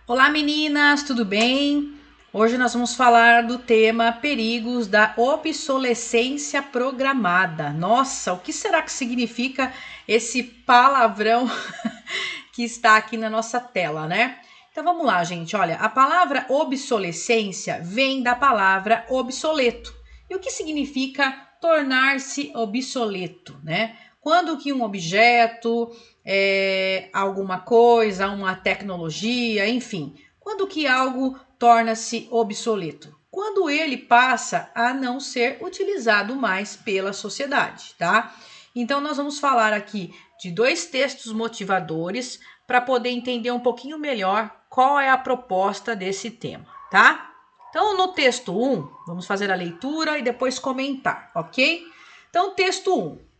Olá meninas, tudo bem? Hoje nós vamos falar do tema perigos da obsolescência programada. Nossa, o que será que significa esse palavrão que está aqui na nossa tela, né? Então vamos lá, gente. Olha, a palavra obsolescência vem da palavra obsoleto. E o que significa tornar-se obsoleto, né? Quando que um objeto, alguma coisa, uma tecnologia, enfim, quando que algo torna-se obsoleto? Quando ele passa a não ser utilizado mais pela sociedade, tá? Então nós vamos falar aqui de dois textos motivadores para poder entender um pouquinho melhor qual é a proposta desse tema, tá? Então no texto 1, vamos fazer a leitura e depois comentar, ok? Então texto 1.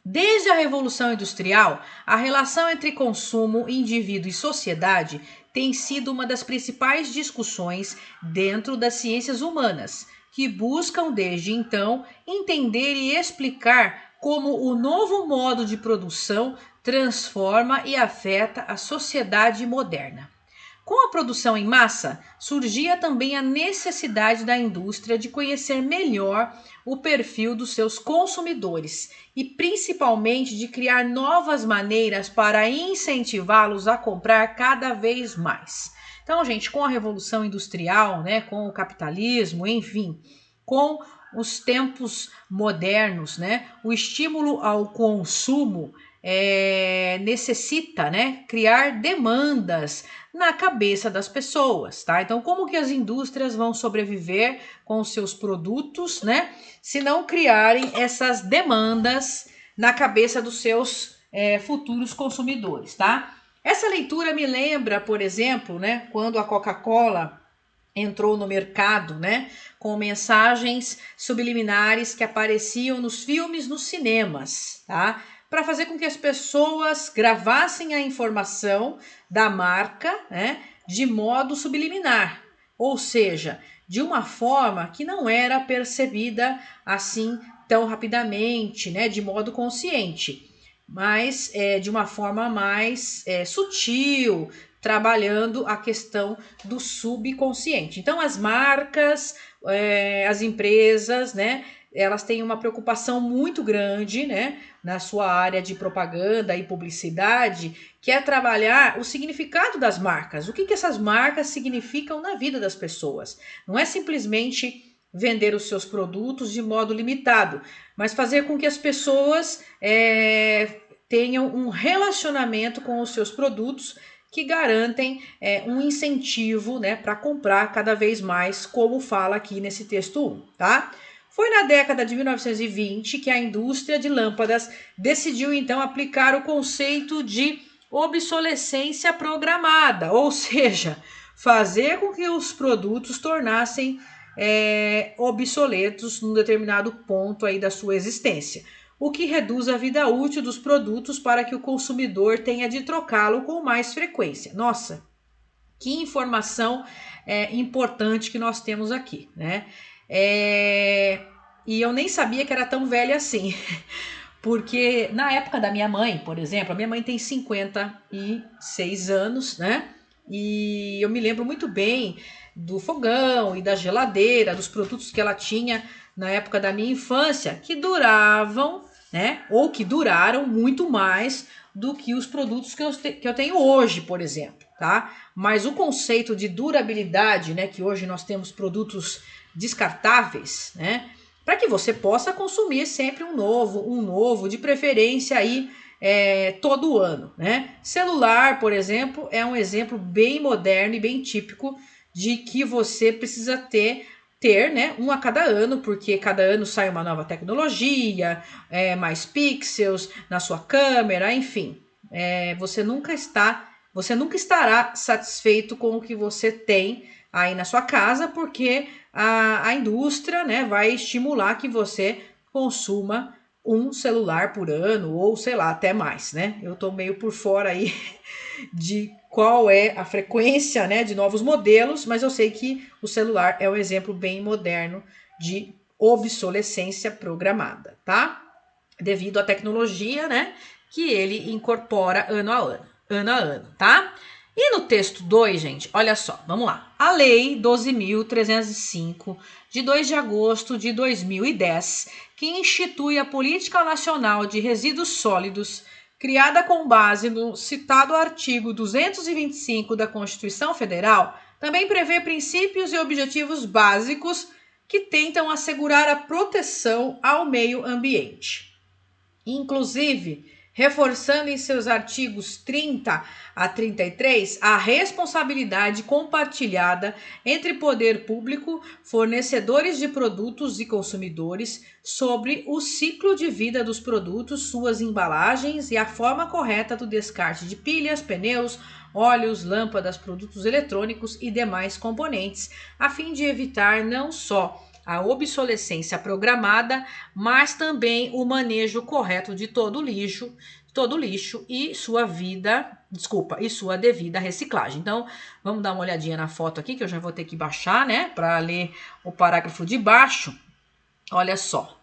Desde a Revolução Industrial, a relação entre consumo, indivíduo e sociedade tem sido uma das principais discussões dentro das ciências humanas, que buscam desde então entender e explicar como o novo modo de produção transforma e afeta a sociedade moderna. Com a produção em massa, surgia também a necessidade da indústria de conhecer melhor o perfil dos seus consumidores e principalmente de criar novas maneiras para incentivá-los a comprar cada vez mais. Então, gente, com a revolução industrial, né, com o capitalismo, enfim, com os tempos modernos, né, o estímulo ao consumo necessita, né, criar demandas na cabeça das pessoas, tá? Então, como que as indústrias vão sobreviver com os seus produtos, né, se não criarem essas demandas na cabeça dos seus futuros consumidores, tá? Essa leitura me lembra, por exemplo, né, quando a Coca-Cola entrou no mercado, né, com mensagens subliminares que apareciam nos filmes, nos cinemas, tá? Para fazer com que as pessoas gravassem a informação da marca, né, de modo subliminar, ou seja, de uma forma que não era percebida assim tão rapidamente, né, de modo consciente, mas de uma forma mais sutil, trabalhando a questão do subconsciente. Então, as marcas, as empresas, né, elas têm uma preocupação muito grande, né, na sua área de propaganda e publicidade, que é trabalhar o significado das marcas. O que, que essas marcas significam na vida das pessoas? Não é simplesmente vender os seus produtos de modo limitado, mas fazer com que as pessoas tenham um relacionamento com os seus produtos que garantem um incentivo, né, para comprar cada vez mais, como fala aqui nesse texto 1, tá? Foi na década de 1920 que a indústria de lâmpadas decidiu então aplicar o conceito de obsolescência programada, ou seja, fazer com que os produtos tornassem obsoletos num determinado ponto aí da sua existência, o que reduz a vida útil dos produtos para que o consumidor tenha de trocá-lo com mais frequência. Nossa, que informação importante que nós temos aqui, né? E eu nem sabia que era tão velha assim, porque na época da minha mãe, por exemplo, a minha mãe tem 56 anos, né? E eu me lembro muito bem do fogão e da geladeira, dos produtos que ela tinha na época da minha infância, que duravam, né? Ou que duraram muito mais do que os produtos que eu tenho hoje, por exemplo, tá? Mas o conceito de durabilidade, né? Que hoje nós temos produtos descartáveis, né? Para que você possa consumir sempre um novo, de preferência aí todo ano, né? Celular, por exemplo, é um exemplo bem moderno e bem típico de que você precisa ter, né, um a cada ano, porque cada ano sai uma nova tecnologia, mais pixels na sua câmera, enfim. Você nunca estará satisfeito com o que você tem aí na sua casa, porque a indústria, né, vai estimular que você consuma um celular por ano, ou sei lá, até mais, né? Eu tô meio por fora aí de qual é a frequência, né, de novos modelos, mas eu sei que o celular é um exemplo bem moderno de obsolescência programada, tá? Devido à tecnologia, né, que ele incorpora ano a ano, tá? E no texto 2, gente, olha só, vamos lá. A Lei 12.305, de 2 de agosto de 2010, que institui a Política Nacional de Resíduos Sólidos, criada com base no citado artigo 225 da Constituição Federal, também prevê princípios e objetivos básicos que tentam assegurar a proteção ao meio ambiente. Inclusive, reforçando em seus artigos 30 a 33 a responsabilidade compartilhada entre poder público, fornecedores de produtos e consumidores sobre o ciclo de vida dos produtos, suas embalagens e a forma correta do descarte de pilhas, pneus, óleos, lâmpadas, produtos eletrônicos e demais componentes, a fim de evitar não só a obsolescência programada, mas também o manejo correto de todo lixo e sua devida reciclagem. Então, vamos dar uma olhadinha na foto aqui, que eu já vou ter que baixar, né, para ler o parágrafo de baixo. Olha só.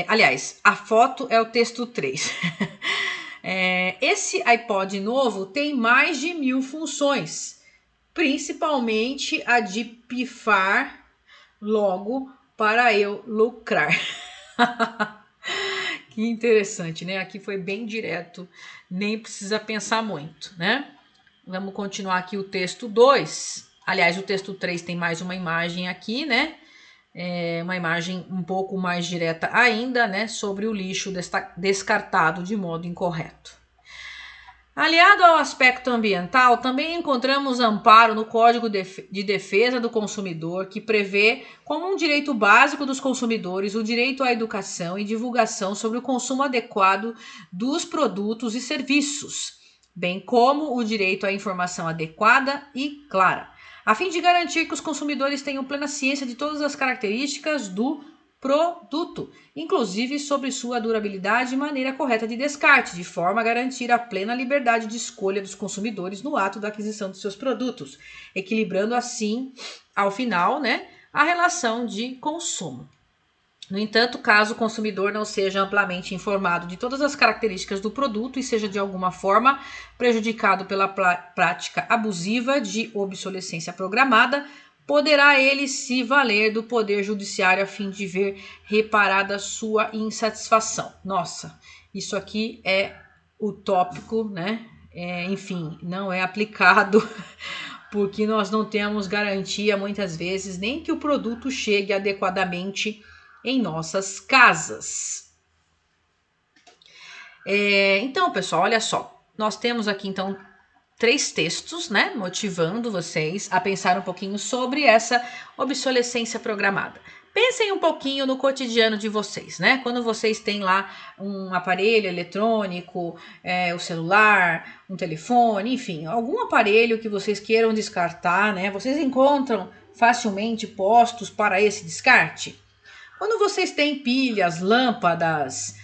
Aliás, a foto é o texto 3. Esse iPod novo tem mais de 1000 funções, principalmente a de pifar logo para eu lucrar. Que interessante, né? Aqui foi bem direto, nem precisa pensar muito, né? Vamos continuar aqui o texto 2. Aliás, o texto 3 tem mais uma imagem aqui, né? Uma imagem um pouco mais direta ainda, né? Sobre o lixo descartado de modo incorreto. Aliado ao aspecto ambiental, também encontramos amparo no Código de Defesa do Consumidor, que prevê como um direito básico dos consumidores o direito à educação e divulgação sobre o consumo adequado dos produtos e serviços, bem como o direito à informação adequada e clara, a fim de garantir que os consumidores tenham plena ciência de todas as características do produto, inclusive sobre sua durabilidade e maneira correta de descarte, de forma a garantir a plena liberdade de escolha dos consumidores no ato da aquisição de seus produtos, equilibrando assim, ao final, né, a relação de consumo. No entanto, caso o consumidor não seja amplamente informado de todas as características do produto e seja de alguma forma prejudicado pela prática abusiva de obsolescência programada, poderá ele se valer do Poder Judiciário a fim de ver reparada sua insatisfação. Nossa, isso aqui é utópico, né? Enfim, não é aplicado porque nós não temos garantia muitas vezes nem que o produto chegue adequadamente em nossas casas. Então, pessoal, olha só. Nós temos aqui, então, 3 textos, né, motivando vocês a pensar um pouquinho sobre essa obsolescência programada. Pensem um pouquinho no cotidiano de vocês, né? Quando vocês têm lá um aparelho eletrônico, o celular, um telefone, enfim, algum aparelho que vocês queiram descartar, né? Vocês encontram facilmente postos para esse descarte? Quando vocês têm pilhas, lâmpadas,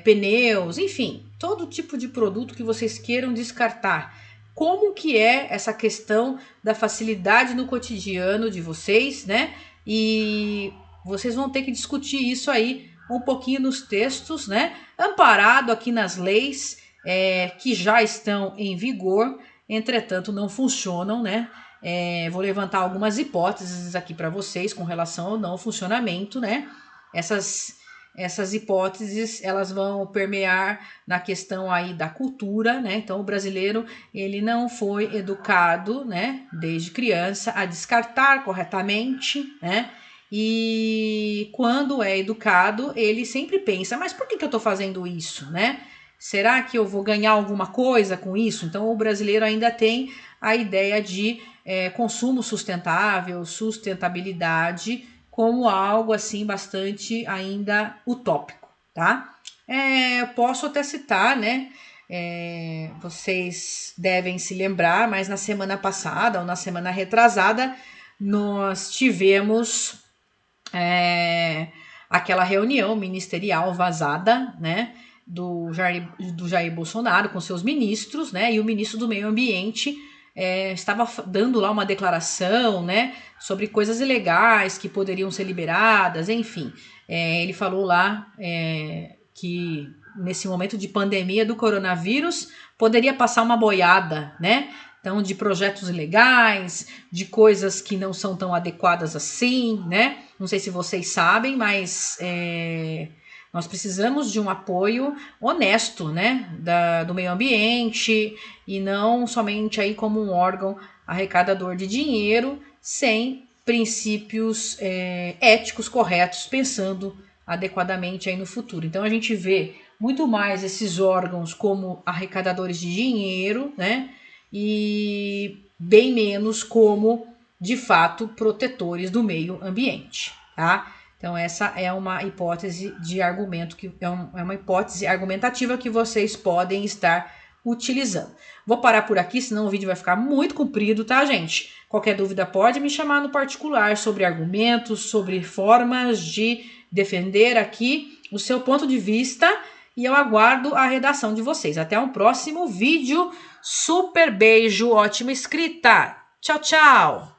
pneus, enfim, todo tipo de produto que vocês queiram descartar, como que é essa questão da facilidade no cotidiano de vocês, né? E vocês vão ter que discutir isso aí um pouquinho nos textos, né? Amparado aqui nas leis que já estão em vigor, entretanto não funcionam, né? Vou levantar algumas hipóteses aqui para vocês com relação ao não funcionamento, né? Essas hipóteses, elas vão permear na questão aí da cultura, né? Então, o brasileiro, ele não foi educado, né, desde criança a descartar corretamente, né? E quando é educado, ele sempre pensa, mas por que eu tô fazendo isso, né? Será que eu vou ganhar alguma coisa com isso? Então, o brasileiro ainda tem a ideia de consumo sustentável, sustentabilidade, como algo assim bastante ainda utópico, tá? Eu posso até citar, né? Vocês devem se lembrar, mas na semana passada ou na semana retrasada, nós tivemos aquela reunião ministerial vazada, né? Do Jair Bolsonaro com seus ministros, né? E o ministro do Meio Ambiente estava dando lá uma declaração, né, sobre coisas ilegais que poderiam ser liberadas, enfim. Ele falou lá que nesse momento de pandemia do coronavírus poderia passar uma boiada, né? Então, de projetos ilegais, de coisas que não são tão adequadas assim, né? Não sei se vocês sabem, mas nós precisamos de um apoio honesto, né? Do meio ambiente e não somente aí como um órgão arrecadador de dinheiro sem princípios éticos corretos, pensando adequadamente aí no futuro. Então a gente vê muito mais esses órgãos como arrecadadores de dinheiro, né? E bem menos como, de fato, protetores do meio ambiente, tá? Então essa é uma hipótese de argumento, que é uma hipótese argumentativa que vocês podem estar utilizando. Vou parar por aqui, senão o vídeo vai ficar muito comprido, tá, gente? Qualquer dúvida pode me chamar no particular sobre argumentos, sobre formas de defender aqui o seu ponto de vista, e eu aguardo a redação de vocês. Até um próximo vídeo. Super beijo, ótima escrita. Tchau, tchau.